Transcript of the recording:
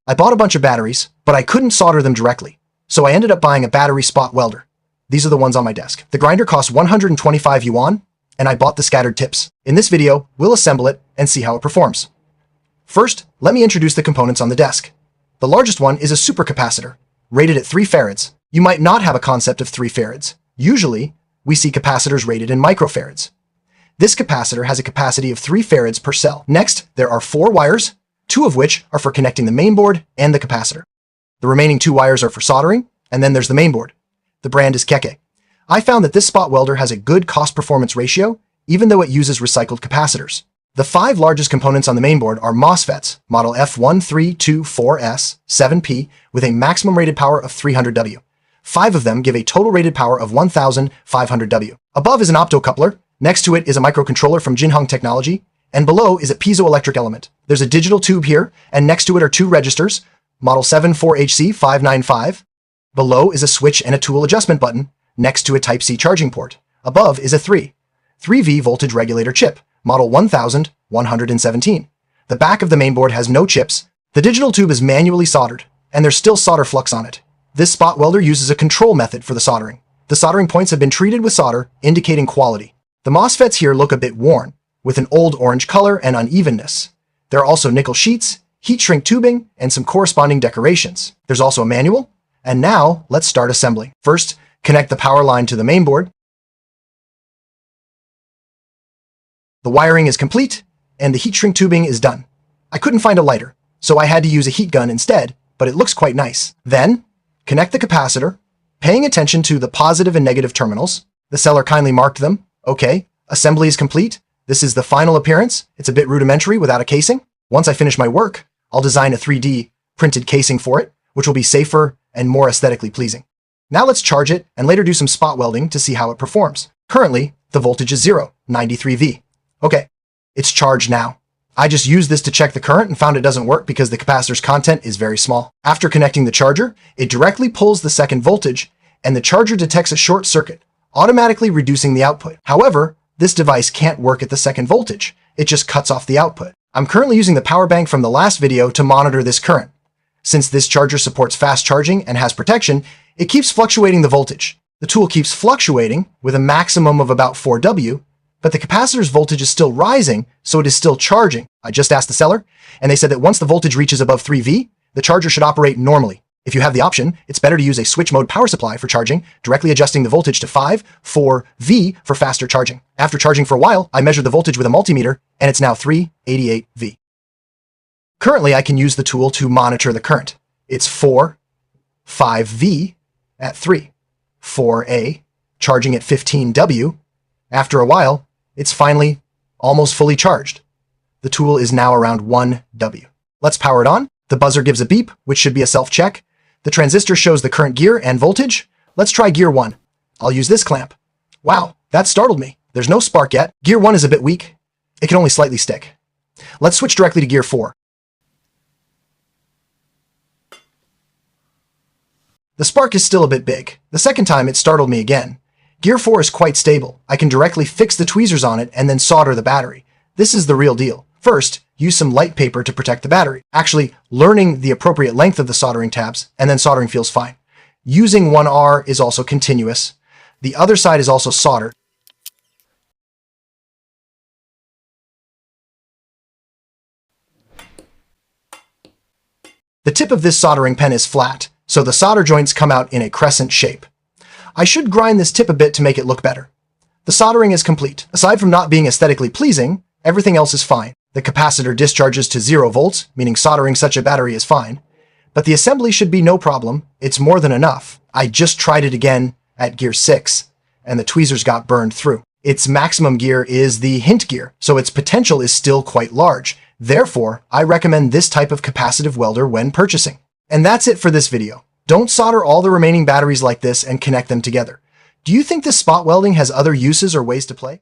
I bought a bunch of batteries, but I couldn't solder them directly, so I ended up buying a battery spot welder. These are the ones on my desk. The grinder cost 125 yuan, and I bought the scattered tips. In this video, we'll assemble it and see how it performs. First, let me introduce the components on the desk. The largest one is a super capacitor, rated at 3 farads. You might not have a concept of 3 farads. Usually, we see capacitors rated in microfarads. This capacitor has a capacity of 3 farads per cell. Next, there are 4 wires, 2 of which are for connecting the mainboard and the capacitor. The remaining 2 wires are for soldering, and then there's the mainboard. The brand is Keke. I found that this spot welder has a good cost-performance ratio, even though it uses recycled capacitors. The 5 largest components on the mainboard are MOSFETs, model F1324S7P, with a maximum rated power of 300 W. 5 of them give a total rated power of 1,500 W. Above is an optocoupler, next to it is a microcontroller from Jinhong Technology, and below is a piezoelectric element. There's a digital tube here, and next to it are 2 registers, model 74HC595. Below is a switch and a tool adjustment button, next to a Type-C charging port. Above is a 3V voltage regulator chip, model 1117. The back of the mainboard has no chips. The digital tube is manually soldered, and there's still solder flux on it. This spot welder uses a control method for the soldering. The soldering points have been treated with solder, indicating quality. The MOSFETs here look a bit worn, with an old orange color and unevenness. There are also nickel sheets, heat shrink tubing, and some corresponding decorations. There's also a manual, and now let's start assembling. First, connect the power line to the mainboard. The wiring is complete, and the heat shrink tubing is done. I couldn't find a lighter, so I had to use a heat gun instead, but it looks quite nice. Then, connect the capacitor, paying attention to the positive and negative terminals. The seller kindly marked them. Okay, assembly is complete. This is the final appearance. It's a bit rudimentary without a casing. Once I finish my work, I'll design a 3D printed casing for it, which will be safer and more aesthetically pleasing. Now let's charge it and later do some spot welding to see how it performs. Currently, the voltage is 0, 93V. Okay, it's charged now. I just used this to check the current and found it doesn't work because the capacitor's content is very small. After connecting the charger, it directly pulls the second voltage, and the charger detects a short circuit, automatically reducing the output. However, this device can't work at the second voltage. It just cuts off the output. I'm currently using the power bank from the last video to monitor this current. Since this charger supports fast charging and has protection, it keeps fluctuating the voltage. The tool keeps fluctuating with a maximum of about 4W, but the capacitor's voltage is still rising, so it is still charging. I just asked the seller, and they said that once the voltage reaches above 3V, the charger should operate normally. If you have the option, it's better to use a switch mode power supply for charging, directly adjusting the voltage to 4V for faster charging. After charging for a while, I measured the voltage with a multimeter, and it's now 388V. Currently, I can use the tool to monitor the current. It's 5V at 3, 4A, charging at 15W. After a while, it's finally almost fully charged. The tool is now around 1W. Let's power it on. The buzzer gives a beep, which should be a self-check. The transistor shows the current gear and voltage. Let's try gear 1. I'll use this clamp. Wow, that startled me. There's no spark yet. Gear 1 is a bit weak. It can only slightly stick. Let's switch directly to gear 4. The spark is still a bit big. The second time, it startled me again. Gear 4 is quite stable. I can directly fix the tweezers on it and then solder the battery. This is the real deal. First, use some light paper to protect the battery. Actually, learning the appropriate length of the soldering tabs and then soldering feels fine. Using 1R is also continuous. The other side is also soldered. The tip of this soldering pen is flat, so the solder joints come out in a crescent shape. I should grind this tip a bit to make it look better. The soldering is complete. Aside from not being aesthetically pleasing, everything else is fine. The capacitor discharges to 0 volts, meaning soldering such a battery is fine. But the assembly should be no problem. It's more than enough. I just tried it again at gear 6, and the tweezers got burned through. Its maximum gear is the hint gear, so its potential is still quite large. Therefore, I recommend this type of capacitive welder when purchasing. And that's it for this video. Don't solder all the remaining batteries like this and connect them together. Do you think this spot welding has other uses or ways to play?